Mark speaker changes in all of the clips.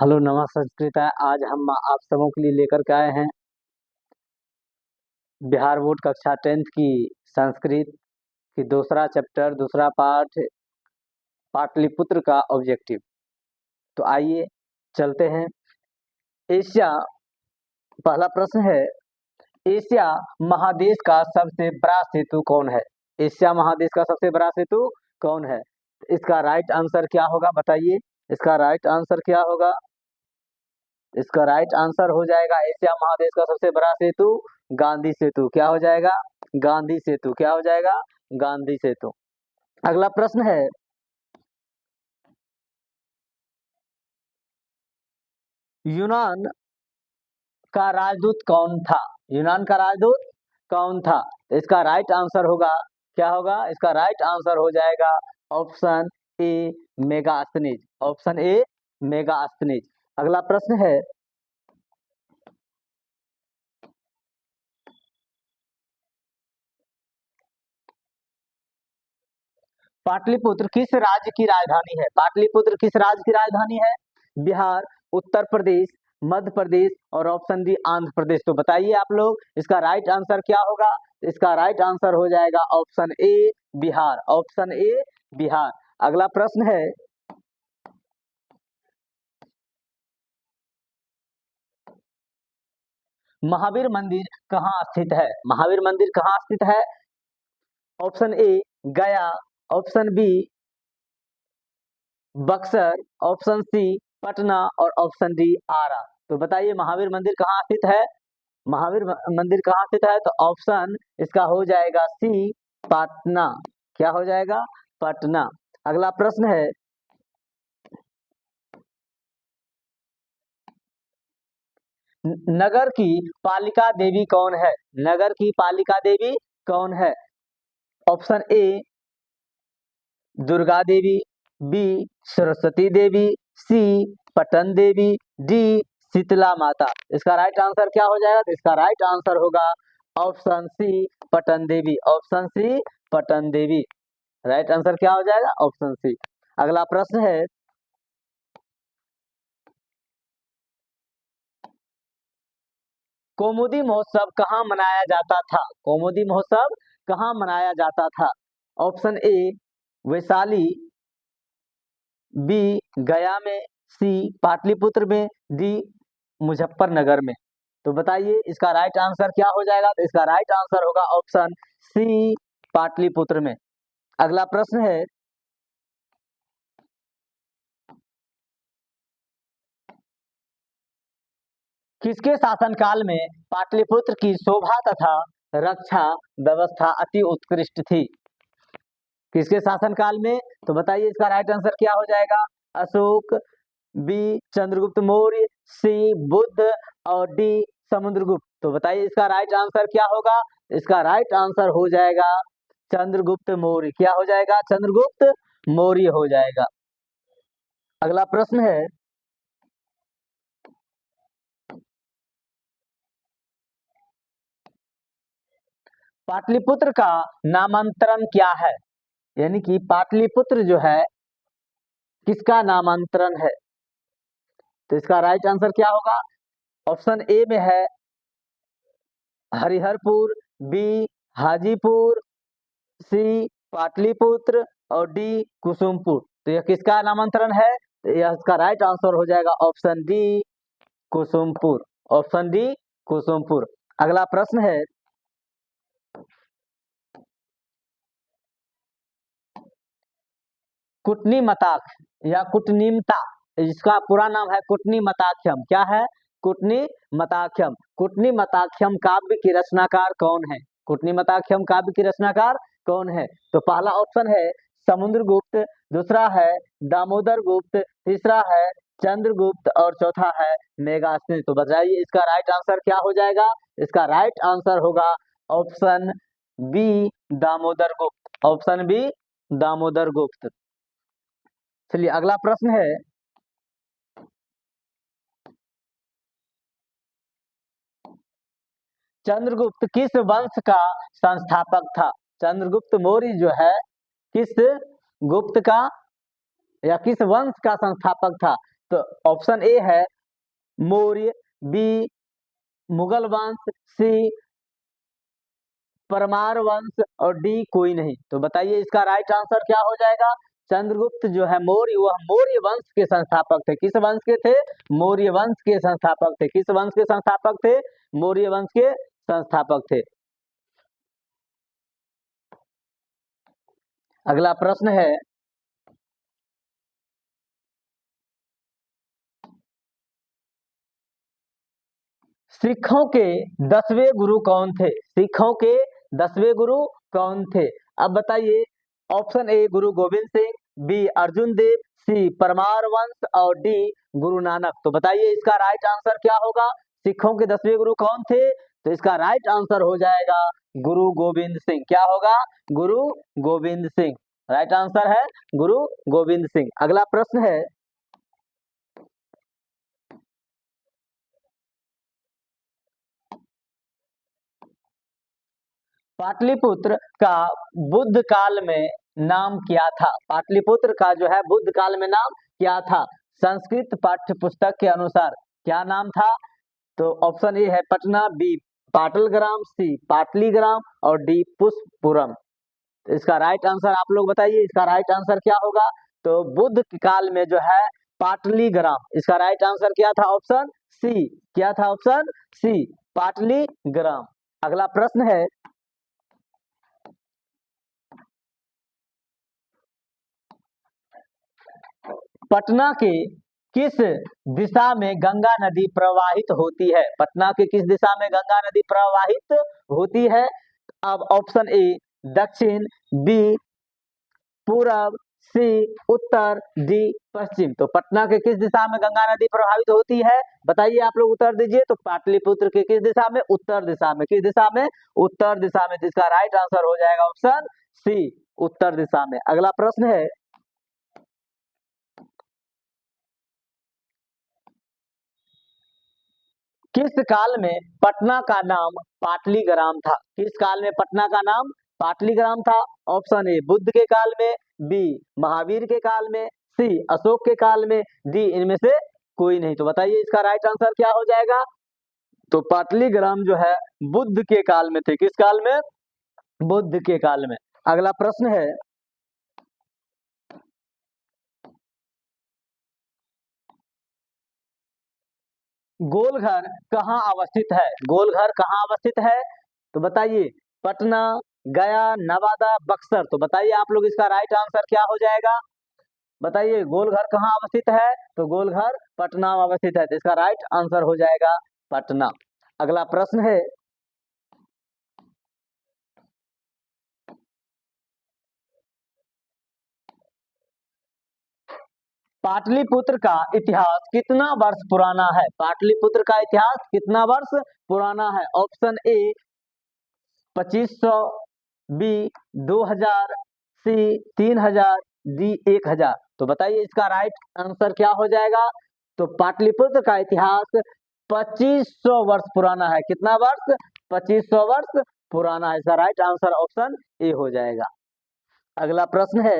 Speaker 1: Hello नमस्कार संस्कृत। आज हम आप सबों के लिए लेकर के आए हैं बिहार बोर्ड कक्षा 10th की संस्कृत की दूसरा चैप्टर दूसरा पाठ पाटलिपुत्र का ऑब्जेक्टिव। तो आइए चलते हैं। एशिया, पहला प्रश्न है, एशिया महादेश का सबसे बड़ा सेतु कौन है? एशिया महादेश का सबसे बड़ा सेतु कौन है? इसका राइट आंसर क्या होगा बताइए। इसका राइट आंसर क्या होगा? इसका राइट आंसर हो जाएगा एशिया महादेश का सबसे बड़ा सेतु गांधी सेतु। क्या हो जाएगा? गांधी सेतु। क्या हो जाएगा? गांधी सेतु। अगला प्रश्न है, यूनान का राजदूत कौन था? यूनान का राजदूत कौन था? इसका राइट आंसर होगा, क्या होगा? इसका राइट आंसर हो जाएगा option A, Megasthenes. Option A, Megasthenes. अगला प्रश्न है, पाटलिपुत्र किस राज्य की राजधानी है? पाटलिपुत्र किस राज्य की राजधानी है? बिहार, उत्तर प्रदेश, मध्य प्रदेश और ऑप्शन डी आंध्र प्रदेश। तो बताइए आप लोग, इसका राइट आंसर क्या होगा? इसका राइट आंसर हो जाएगा option A, Bihar. Option A, Bihar. अगला प्रश्न है, महावीर मंदिर कहाँ स्थित है? महावीर मंदिर कहाँ स्थित है? Option A, Gaya. Option B, Buxar. Option C, Patna और ऑप्शन डी, आरा। तो बताइए महावीर मंदिर कहाँ स्थित है? महावीर मंदिर कहाँ स्थित है? तो ऑप्शन इसका हो जाएगा सी, पटना। क्या हो जाएगा? पटना। अगला प्रश्न है, नगर की पालिका देवी कौन है? नगर की पालिका देवी कौन है? Option A, Durga Devi. B, Saraswati Devi. C, Patan Devi. D, Shitala Mata. इसका राइट आंसर क्या हो जाएगा? तो इसका राइट आंसर होगा option C, Patan Devi. Option C, Patan Devi. Right answer क्या हो जाएगा? Option C. अगला प्रश्न है, कौमुदी महोत्सव कहाँ मनाया जाता था? कौमुदी महोत्सव कहाँ मनाया जाता था? Option A, Vaishali. बी, गया में। सी, पाटलिपुत्र में। डी, मुजफ्फरनगर में। तो बताइए इसका राइट आंसर क्या हो जाएगा? तो इसका राइट आंसर होगा ऑप्शन सी, पाटलिपुत्र में। अगला प्रश्न है, किसके शासनकाल में पाटलिपुत्र की शोभा तथा रक्षा व्यवस्था अति उत्कृष्ट थी? किसके शासनकाल में? तो बताइए इसका राइट आंसर क्या हो जाएगा? अशोक। बी, चंद्रगुप्त मौर्य। सी, बुद्ध और डी, समुद्रगुप्त। तो बताइए इसका राइट आंसर क्या होगा? इसका राइट आंसर हो जाएगा चंद्रगुप्त मौर्य। क्या हो जाएगा? चंद्रगुप्त मौर्य हो जाएगा। अगला प्रश्न है, पाटलिपुत्र का नामांतरण क्या है? यानी कि पाटलिपुत्र जो है किसका नामांतरण है? तो इसका राइट आंसर क्या होगा? ऑप्शन ए में है हरिहरपुर। बी, हाजीपुर। सी, पाटलिपुत्र और डी, कुसुमपुर। तो यह किसका नामांतरण है? तो यह इसका राइट आंसर हो जाएगा option D, Kusumpur. Option D, Kusumpur. अगला प्रश्न है, कुटनी मताख या कुटनीमता, इसका पूरा नाम है कुटनी मताख्यम। क्या है? कुटनी मताख्यम। कुटनी मताख्यम काव्य की रचनाकार कौन है? कुटनी मताख्यम काव्य की रचनाकार कौन है? तो पहला ऑप्शन है समुद्रगुप्त, दूसरा है दामोदर गुप्त, तीसरा है चंद्रगुप्त और चौथा है मेगास्थनी। तो बताइए इसका राइट आंसर क्या हो जाएगा? इसका राइट आंसर होगा option B, Damodar Gupt. Option B, Damodar गुप्त। चलिए अगला प्रश्न है, चंद्रगुप्त किस वंश का संस्थापक था? चंद्रगुप्त मौर्य जो है किस गुप्त का या किस वंश का संस्थापक था? तो ऑप्शन ए है मौर्य, बी मुगल वंश, सी परमार वंश और डी कोई नहीं। तो बताइए इसका राइट आंसर क्या हो जाएगा। चंद्रगुप्त जो है मौर्य, वह मौर्य वंश के संस्थापक थे। किस वंश के थे? मौर्य वंश के संस्थापक थे। किस वंश के संस्थापक थे? मौर्य वंश के संस्थापक थे। अगला प्रश्न है, सिखों के 10वें गुरु कौन थे? सिखों के 10वें गुरु कौन थे? अब बताइए, option A Guru Govind Singh, B Arjun देव, सी परमार वंश और डी गुरु नानक। तो बताइए इसका राइट आंसर क्या होगा। सिखों के 10वें गुरु कौन थे? तो इसका राइट आंसर हो जाएगा गुरु गोविंद सिंह। क्या होगा? गुरु गोविंद सिंह। राइट आंसर है गुरु गोविंद सिंह। अगला प्रश्न है, पाटलिपुत्र का बुद्ध काल में नाम क्या था? पाटलिपुत्र का जो है बुद्ध काल में नाम क्या था? संस्कृत पाठ्य पुस्तक के अनुसार क्या नाम था? तो ऑप्शन ए है पटना, बी पाटलग्राम, सी पाटलीग्राम और डी पुष्पपुरम। तो इसका राइट आंसर आप लोग बताइए, इसका राइट आंसर क्या होगा। तो बुद्ध के काल में जो है पाटलीग्राम, इसका राइट आंसर क्या था? Option C. क्या था? Option C Pataligram. अगला प्रश्न है, पटना के किस दिशा में गंगा नदी प्रवाहित होती है? पटना के किस दिशा में गंगा नदी प्रवाहित होती है? अब ऑप्शन ए दक्षिण, बी पूरब, सी उत्तर, डी पश्चिम। तो पटना के किस दिशा में गंगा नदी प्रवाहित होती है? बताइए आप लोग, उत्तर दीजिए। तो पाटलिपुत्र के किस दिशा में? उत्तर दिशा में। किस दिशा में? उत्तर दिशा में। जिसका राइट आंसर हो जाएगा ऑप्शन सी उत्तर दिशा में। अगला प्रश्न है, किस काल में पटना का नाम पाटलीग्राम था? किस काल में पटना का नाम पाटलीग्राम था? ऑप्शन ए बुद्ध के काल में, बी महावीर के काल में, सी अशोक के काल में, डी इनमें से कोई नहीं। तो बताइए इसका राइट आंसर क्या हो जाएगा। तो पाटलीग्राम जो है बुद्ध के काल में थे। किस काल में? बुद्ध के काल में। अगला प्रश्न है, गोलघर कहाँ अवस्थित है? गोलघर कहाँ अवस्थित है? तो बताइए, पटना, गया, नवादा, बक्सर। तो बताइए आप लोग इसका राइट आंसर क्या हो जाएगा। बताइए गोलघर कहाँ अवस्थित है? तो गोलघर पटना में अवस्थित है। तो इसका राइट आंसर हो जाएगा पटना। अगला प्रश्न है, पाटलिपुत्र का इतिहास कितना वर्ष पुराना है? पाटलिपुत्र का इतिहास कितना वर्ष पुराना है? Option A 2500, B 2000, C 3000, D 1000। तो बताइए इसका राइट आंसर क्या हो जाएगा। तो पाटलिपुत्र का इतिहास 2500 वर्ष पुराना है। कितना वर्ष? 2500 वर्ष पुराना है। इसका राइट आंसर ऑप्शन ए हो जाएगा। अगला प्रश्न है,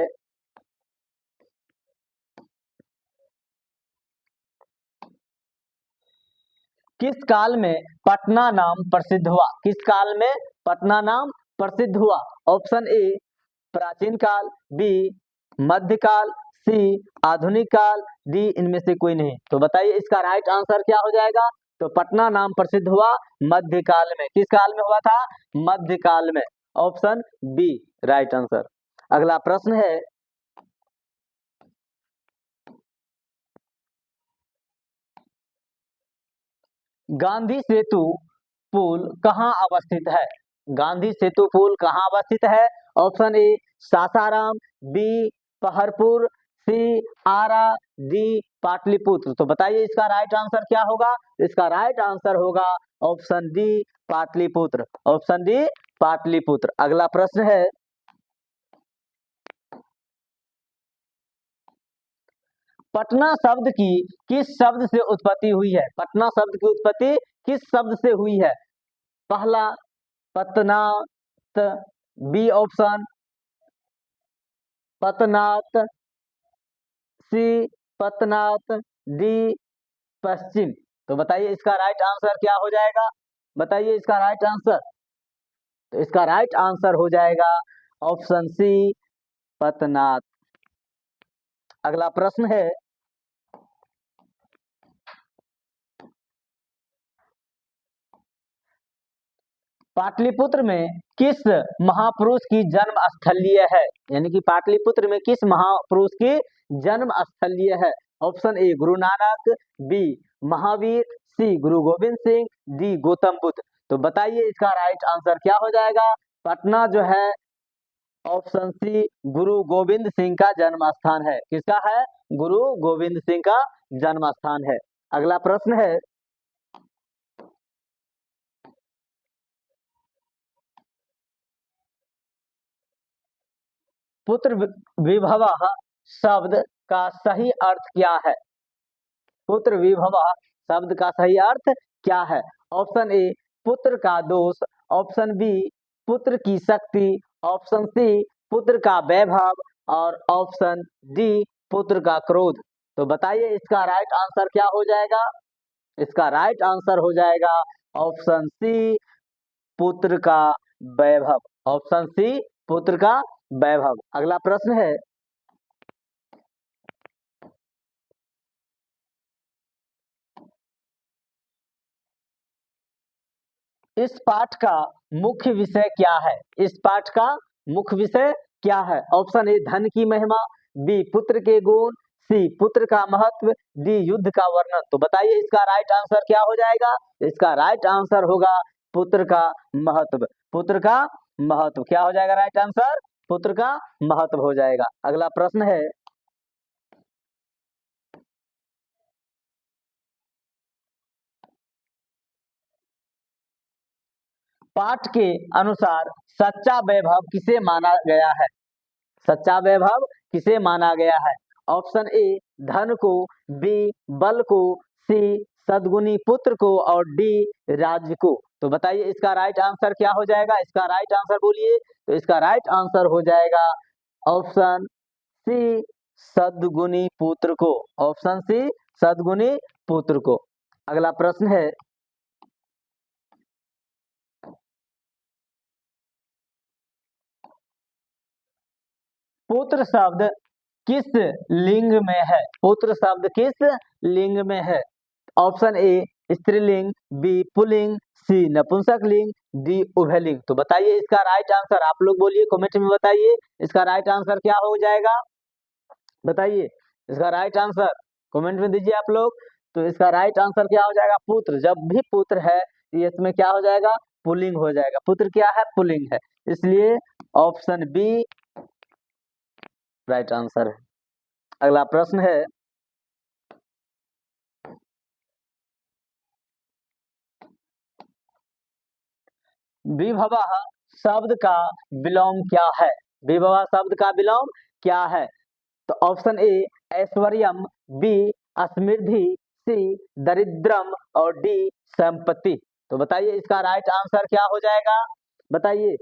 Speaker 1: किस काल में पटना नाम प्रसिद्ध हुआ? किस काल में पटना नाम प्रसिद्ध हुआ? ऑप्शन ए प्राचीन काल, बी मध्यकाल, सी आधुनिक काल, डी इनमें से कोई नहीं। तो बताइए इसका राइट आंसर क्या हो जाएगा। तो पटना नाम प्रसिद्ध हुआ मध्यकाल में। किस काल में हुआ था? मध्यकाल में। Option B right answer. अगला प्रश्न है, गांधी सेतु पुल कहाँ अवस्थित है? गांधी सेतु पुल कहाँ अवस्थित है? Option A Sasaram, B Paharpur, C Ara, D Pataliputra. तो बताइए इसका राइट आंसर क्या होगा। इसका राइट आंसर होगा option D Pataliputra. Option D Pataliputra. अगला प्रश्न है, पटना शब्द की किस शब्द से उत्पत्ति हुई है? पटना शब्द की उत्पत्ति किस शब्द से हुई है? पहला पतनात, बी ऑप्शन पतनात, सी पतनात, डी पश्चिम। तो बताइए इसका राइट आंसर क्या हो जाएगा, बताइए इसका राइट आंसर। तो इसका राइट आंसर हो जाएगा ऑप्शन सी पतनात। अगला प्रश्न है, पाटलिपुत्र में किस महापुरुष की जन्म स्थलीय है, यानी कि पाटलिपुत्र में किस महापुरुष की जन्म स्थलीय है। ऑप्शन ए गुरु नानक, बी महावीर, सी गुरु गोविंद सिंह, डी गौतम बुद्ध। तो बताइए इसका राइट आंसर क्या हो जाएगा। पटना जो है ऑप्शन सी गुरु गोविंद सिंह का जन्म स्थान है। किसका है, गुरु गोविंद सिंह का जन्म स्थान है। अगला प्रश्न है, पुत्र विभव शब्द का सही अर्थ क्या है। पुत्र विभव शब्द का सही अर्थ क्या है। ऑप्शन ए पुत्र का दोष, ऑप्शन बी पुत्र की शक्ति, ऑप्शन सी पुत्र का वैभव और ऑप्शन डी पुत्र का क्रोध। तो बताइए इसका राइट आंसर क्या हो जाएगा। इसका राइट आंसर हो जाएगा ऑप्शन सी पुत्र का वैभव, ऑप्शन सी पुत्र का वैभव। अगला प्रश्न है, इस पाठ का मुख्य विषय क्या है। इस पाठ का मुख्य विषय क्या है। ऑप्शन ए धन की महिमा, बी पुत्र के गुण, सी पुत्र का महत्व, डी युद्ध का वर्णन। तो बताइए इसका राइट आंसर क्या हो जाएगा। इसका राइट आंसर होगा पुत्र का महत्व। पुत्र का महत्व क्या हो जाएगा राइट आंसर, पुत्र का महत्व हो जाएगा। अगला प्रश्न है, पाठ के अनुसार सच्चा वैभव किसे माना गया है। सच्चा वैभव किसे माना गया है। ऑप्शन ए धन को, बी बल को, सी सद्गुणी पुत्र को और डी राज्य को। तो बताइए इसका राइट आंसर क्या हो जाएगा। इसका राइट आंसर बोलिए। तो इसका राइट आंसर हो जाएगा ऑप्शन सी सद्गुणी पुत्र को, ऑप्शन सी सद्गुणी पुत्र को। अगला प्रश्न है, पुत्र शब्द किस लिंग में है। पुत्र शब्द किस लिंग में है। ऑप्शन ए स्त्रीलिंग, बी पुल्लिंग, सी नपुंसक लिंग, डी उभयलिंग। तो बताइए इसका राइट आंसर, आप लोग बोलिए कमेंट में बताइए इसका राइट आंसर क्या हो जाएगा। बताइए इसका राइट आंसर कमेंट में दीजिए आप लोग। तो इसका राइट आंसर क्या हो जाएगा, पुत्र। जब भी पुत्र है ये इसमें क्या हो जाएगा, पुल्लिंग हो जाएगा। पुत्र क्या है, पुल्लिंग है, इसलिए ऑप्शन बी राइट आंसर है। अगला प्रश्न है, विभवा शब्द का विलोम क्या है। विभवा शब्द का विलोम क्या है। तो ऑप्शन ए ऐश्वर्यम, बी समृद्धि, सी दरिद्रम और डी संपत्ति। तो बताइए इसका राइट आंसर क्या हो जाएगा। बताइए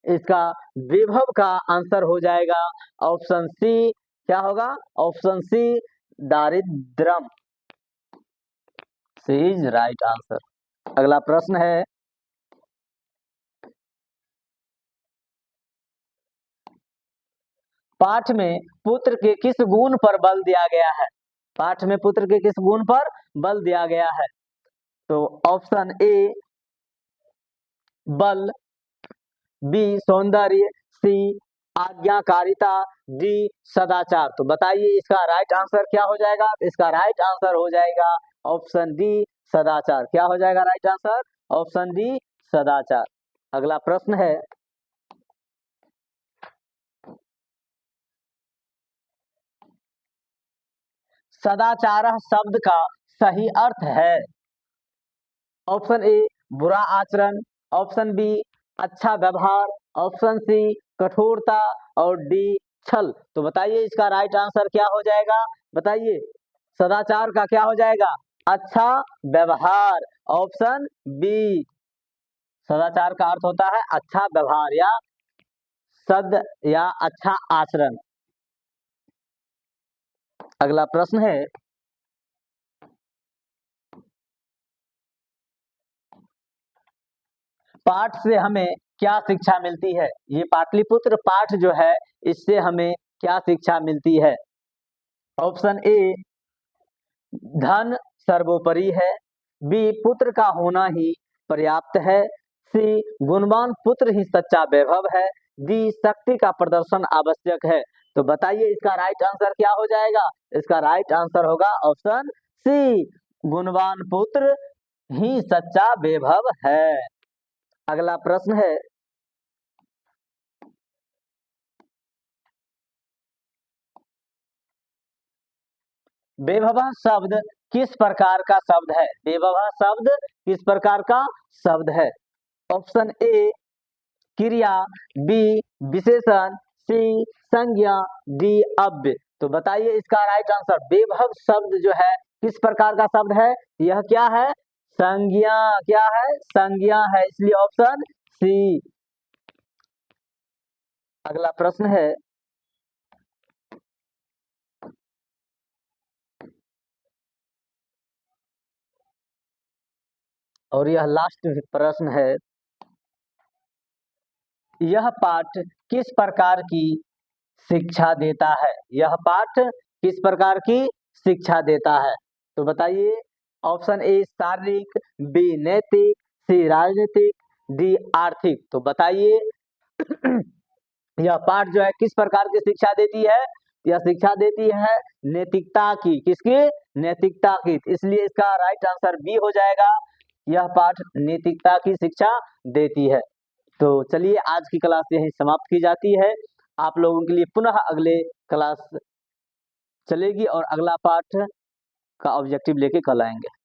Speaker 1: इसका विभव का आंसर हो जाएगा ऑप्शन सी, क्या होगा ऑप्शन सी दारिद्रम, सी इज राइट आंसर। अगला प्रश्न है, पाठ में पुत्र के किस गुण पर बल दिया गया है। पाठ में पुत्र के किस गुण पर बल दिया गया है। तो ऑप्शन ए बल, बी सौंदर्य, सी आज्ञाकारिता, डी सदाचार। तो बताइए इसका राइट आंसर क्या हो जाएगा। इसका राइट आंसर हो जाएगा ऑप्शन डी सदाचार। क्या हो जाएगा राइट आंसर, ऑप्शन डी सदाचार। अगला प्रश्न है, सदाचार शब्द का सही अर्थ है। ऑप्शन ए बुरा आचरण, ऑप्शन बी अच्छा व्यवहार, ऑप्शन सी कठोरता और डी छल। तो बताइए इसका राइट आंसर क्या हो जाएगा। बताइए सदाचार का क्या हो जाएगा, अच्छा व्यवहार, ऑप्शन बी। सदाचार का अर्थ होता है अच्छा व्यवहार या सद या अच्छा आचरण। अगला प्रश्न है, पाठ से हमें क्या शिक्षा मिलती है? ये पाटलिपुत्र पाठ जो है इससे हमें क्या शिक्षा मिलती है? ऑप्शन ए, धन सर्वोपरि है। बी, पुत्र का होना ही पर्याप्त है। सी, गुणवान पुत्र ही सच्चा वैभव है। डी, शक्ति का प्रदर्शन आवश्यक है। तो बताइए इसका राइट आंसर क्या हो जाएगा? इसका राइट आंसर होगा ऑप्शन सी, गुणवान पुत्र ही सच्चा वैभव है। अगला प्रश्न है, बेभवा शब्द किस प्रकार का शब्द है? बेभवा शब्द किस प्रकार का शब्द है? ऑप्शन ए, क्रिया। बी, विशेषण। सी, संज्ञा। डी, अव्यय। तो बताइए इसका राइट आंसर। बेभव शब्द जो है किस प्रकार का शब्द है? यह क्या है? संज्ञा। क्या है? संज्ञा है, इसलिए ऑप्शन सी। अगला प्रश्न है, और यह लास्ट प्रश्न है, यह पाठ किस प्रकार की शिक्षा देता है? यह पाठ किस प्रकार की शिक्षा देता है? तो बताइए। ऑप्शन ए, शारीरिक। बी, नैतिक। सी, राजनीतिक। डी, आर्थिक। तो बताइए यह पाठ जो है किस प्रकार की शिक्षा देती है? यह शिक्षा देती है नैतिकता की। किसकी? नैतिकता की। इसलिए इसका राइट आंसर बी हो जाएगा। यह पाठ नैतिकता की शिक्षा देती है। तो चलिए आज की क्लास यहीं समाप्त की जाती है। आप लोगों के लिए पुनः अगले क्लास चलेगी और अगला पाठ का ऑब्जेक्टिव लेके कल आएंगे।